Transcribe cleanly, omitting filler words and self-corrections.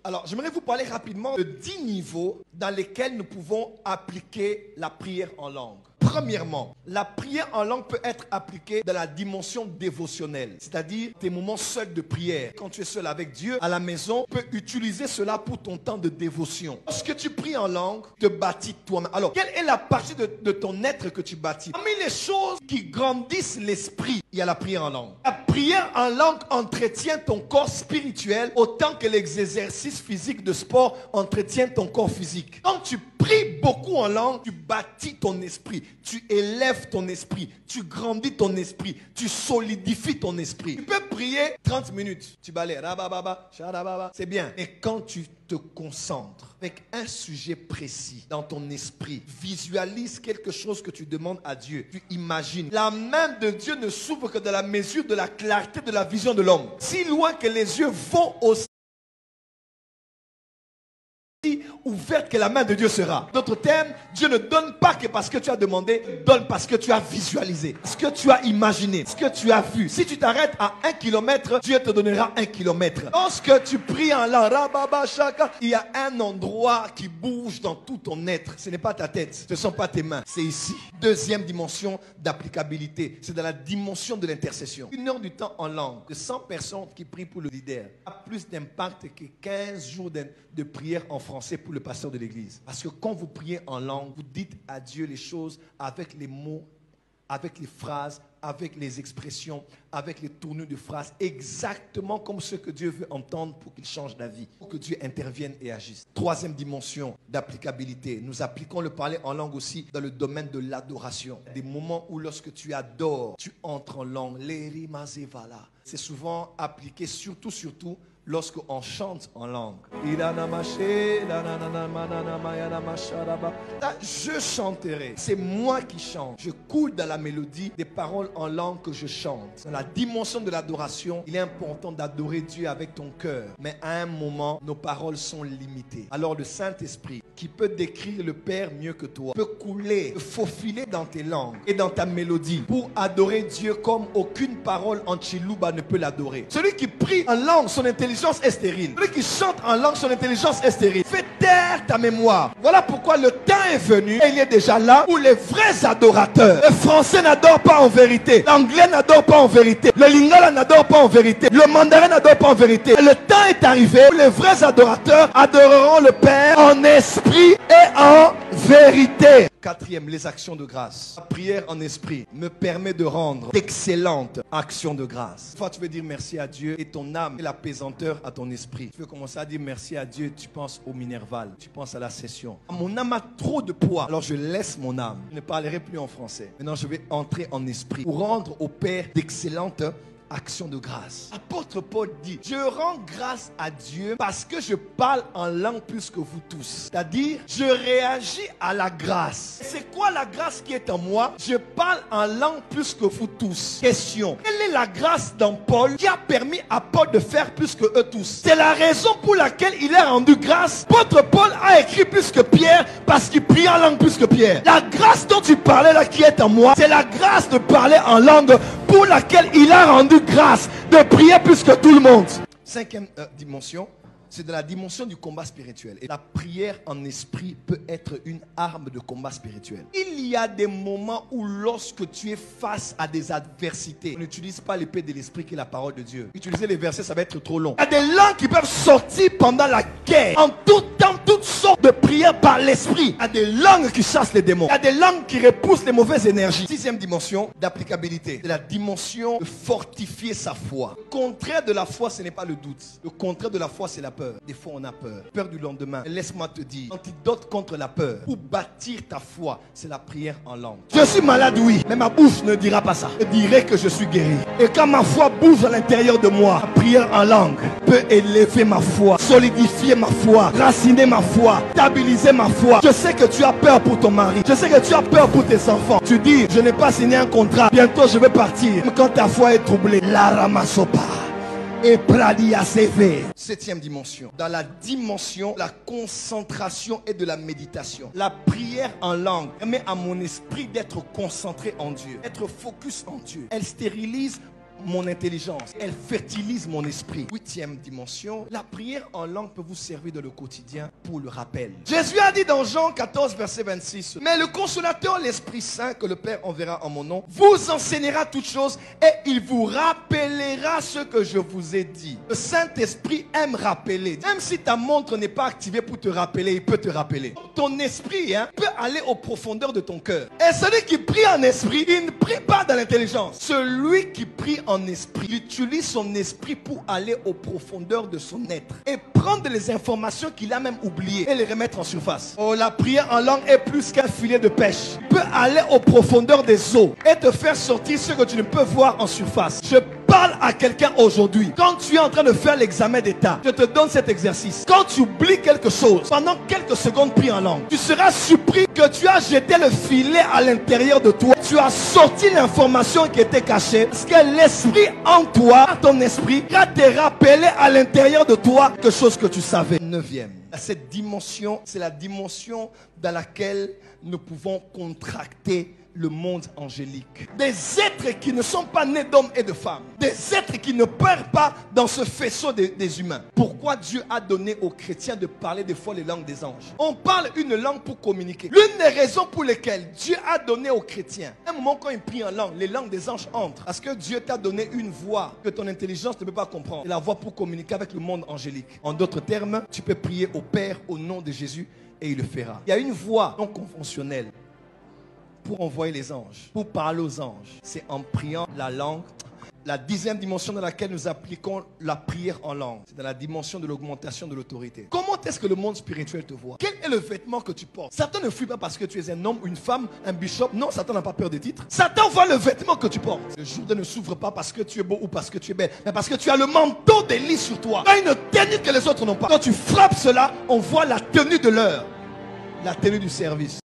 Alors, j'aimerais vous parler rapidement de 10 niveaux dans lesquels nous pouvons appliquer la prière en langue. Premièrement, la prière en langue peut être appliquée dans la dimension dévotionnelle, c'est-à-dire tes moments seuls de prière. Quand tu es seul avec Dieu à la maison, tu peux utiliser cela pour ton temps de dévotion. Lorsque tu pries en langue, te bâtis toi-même. Alors, quelle est la partie de ton être que tu bâtis? Parmi les choses qui grandissent l'esprit, il y a la prière en langue. La prière en langue entretient ton corps spirituel autant que les exercices physiques de sport entretiennent ton corps physique. Quand tu pries beaucoup en langue, tu bâtis ton esprit. Tu élèves ton esprit, tu grandis ton esprit, tu solidifies ton esprit. Tu peux prier 30 minutes, tu balais, c'est bien. Mais quand tu te concentres avec un sujet précis dans ton esprit, visualise quelque chose que tu demandes à Dieu, tu imagines. La main de Dieu ne s'ouvre que dans la mesure de la clarté de la vision de l'homme. Si loin que les yeux vont aussi ouverte que la main de Dieu sera. D'autres termes, Dieu ne donne pas que parce que tu as demandé, donne parce que tu as visualisé, parce que tu as imaginé, ce que tu as vu. Si tu t'arrêtes à 1 kilomètre, Dieu te donnera 1 kilomètre. Lorsque tu pries en langue, il y a un endroit qui bouge dans tout ton être. Ce n'est pas ta tête, ce ne sont pas tes mains, c'est ici. Deuxième dimension d'applicabilité, c'est dans la dimension de l'intercession. 1 heure du temps en langue, de 100 personnes qui prient pour le leader, a plus d'impact que 15 jours de prière en français pour le pasteur de l'église. Parce que quand vous priez en langue, vous dites à Dieu les choses avec les mots, avec les phrases, avec les expressions, avec les tournures de phrases, exactement comme ce que Dieu veut entendre pour qu'il change d'avis, pour que Dieu intervienne et agisse. Troisième dimension d'applicabilité, nous appliquons le parler en langue aussi dans le domaine de l'adoration. Des moments où lorsque tu adores, tu entres en langue. C'est souvent appliqué surtout lorsqu'on chante en langue. Je chanterai. C'est moi qui chante. Je coule dans la mélodie des paroles en langue que je chante. Dans la dimension de l'adoration, il est important d'adorer Dieu avec ton cœur. Mais à un moment, nos paroles sont limitées. Alors le Saint-Esprit, qui peut décrire le Père mieux que toi, peut couler, faufiler dans tes langues et dans ta mélodie pour adorer Dieu comme aucune parole en Chiluba ne peut l'adorer. Celui qui prie en langue, son intelligence est stérile. Celui qui chante en langue, son intelligence est stérile. Fais taire ta mémoire. Voilà pourquoi le temps est venu et il est déjà là où les vrais adorateurs. Le français n'adore pas en vérité. L'anglais n'adore pas en vérité. Le lingala n'adore pas en vérité. Le mandarin n'adore pas en vérité. Et le temps est arrivé où les vrais adorateurs adoreront le Père en esprit et en vérité. Quatrième, les actions de grâce. La prière en esprit me permet de rendre d'excellentes actions de grâce. Une fois tu veux dire merci à Dieu et ton âme est l'apaisanteur à ton esprit. Tu veux commencer à dire merci à Dieu, tu penses au minerval, tu penses à la session. Mon âme a trop de poids, alors je laisse mon âme. Je ne parlerai plus en français. Maintenant je vais entrer en esprit pour rendre au Père d'excellentes action de grâce. Apôtre Paul dit, je rends grâce à Dieu parce que je parle en langue plus que vous tous. C'est-à-dire, je réagis à la grâce. C'est quoi la grâce qui est en moi? Je parle en langue plus que vous tous. Question, quelle est la grâce dans Paul qui a permis à Paul de faire plus que eux tous? C'est la raison pour laquelle il a rendu grâce. Apôtre Paul a écrit plus que Pierre parce qu'il prie en langue plus que Pierre. La grâce dont tu parlais là qui est en moi, c'est la grâce de parler en langue pour laquelle il a rendu grâce de prier plus que tout le monde. Cinquième dimension, c'est de la dimension du combat spirituel. Et la prière en esprit peut être une arme de combat spirituel. Il y a des moments où lorsque tu es face à des adversités, on n'utilise pas l'épée de l'esprit qui est la parole de Dieu. Utiliser les versets, ça va être trop long. Il y a des langues qui peuvent sortir pendant la guerre. En tout temps, toutes sortes de prières par l'esprit. Il y a des langues qui chassent les démons. Il y a des langues qui repoussent les mauvaises énergies. Sixième dimension d'applicabilité, c'est la dimension de fortifier sa foi. Le contraire de la foi, ce n'est pas le doute. Le contraire de la foi, c'est la peur. Des fois on a peur. Peur du lendemain. Laisse-moi te dire, l'antidote contre la peur, pour bâtir ta foi, c'est la prière en langue. Je suis malade, oui, mais ma bouche ne dira pas ça. Je dirai que je suis guéri. Et quand ma foi bouge à l'intérieur de moi, la prière en langue peut élever ma foi, solidifier ma foi, raciner ma foi, stabiliser ma foi. Je sais que tu as peur pour ton mari. Je sais que tu as peur pour tes enfants. Tu dis, je n'ai pas signé un contrat. Bientôt je vais partir. Quand ta foi est troublée, la ramassopa. Et Pradia CV. Septième dimension. Dans la dimension, la concentration et de la méditation. La prière en langue permet à mon esprit d'être concentré en Dieu, être focus en Dieu. Elle stérilise mon intelligence. Elle fertilise mon esprit. 8e dimension, la prière en langue peut vous servir dans le quotidien pour le rappel. Jésus a dit dans Jean 14, verset 26, mais le consolateur, l'Esprit Saint, que le Père enverra en mon nom, vous enseignera toutes choses et il vous rappellera ce que je vous ai dit. Le Saint-Esprit aime rappeler. Même si ta montre n'est pas activée pour te rappeler, il peut te rappeler. Ton esprit peut aller aux profondeurs de ton cœur. Et celui qui prie en esprit, il ne prie pas dans l'intelligence. Celui qui prie en esprit, il utilise son esprit pour aller aux profondeurs de son être et prendre les informations qu'il a même oubliées et les remettre en surface. Oh, la prière en langue est plus qu'un filet de pêche. Il peut aller aux profondeurs des eaux et te faire sortir ce que tu ne peux voir en surface. Je parle à quelqu'un aujourd'hui. Quand tu es en train de faire l'examen d'état, je te donne cet exercice. Quand tu oublies quelque chose, pendant quelques secondes, prie en langue. Tu seras surpris que tu as jeté le filet à l'intérieur de toi. Tu as sorti l'information qui était cachée. Parce que l'esprit en toi, ton esprit, va te rappeler à l'intérieur de toi quelque chose que tu savais. 9e. Cette dimension, c'est la dimension dans laquelle nous pouvons contracter le monde angélique. Des êtres qui ne sont pas nés d'hommes et de femmes. Des êtres qui ne peurent pas dans ce faisceau des humains. Pourquoi Dieu a donné aux chrétiens de parler des fois les langues des anges? On parle une langue pour communiquer. L'une des raisons pour lesquelles Dieu a donné aux chrétiens, à un moment quand ils prient en langue, les langues des anges entrent. Parce que Dieu t'a donné une voix que ton intelligence ne peut pas comprendre. C'est la voix pour communiquer avec le monde angélique. En d'autres termes, tu peux prier au Père au nom de Jésus et il le fera. Il y a une voix non conventionnelle pour envoyer les anges, pour parler aux anges. C'est en priant la langue. La 10e dimension dans laquelle nous appliquons la prière en langue, c'est dans la dimension de l'augmentation de l'autorité. Comment est-ce que le monde spirituel te voit? Quel est le vêtement que tu portes? Satan ne fuit pas parce que tu es un homme, une femme, un bishop. Non, Satan n'a pas peur des titres. Satan voit le vêtement que tu portes. Le Jourdain ne s'ouvre pas parce que tu es beau ou parce que tu es belle, mais parce que tu as le manteau d'Élie sur toi. Tu as une tenue que les autres n'ont pas. Quand tu frappes cela, on voit la tenue de l'heure, la tenue du service.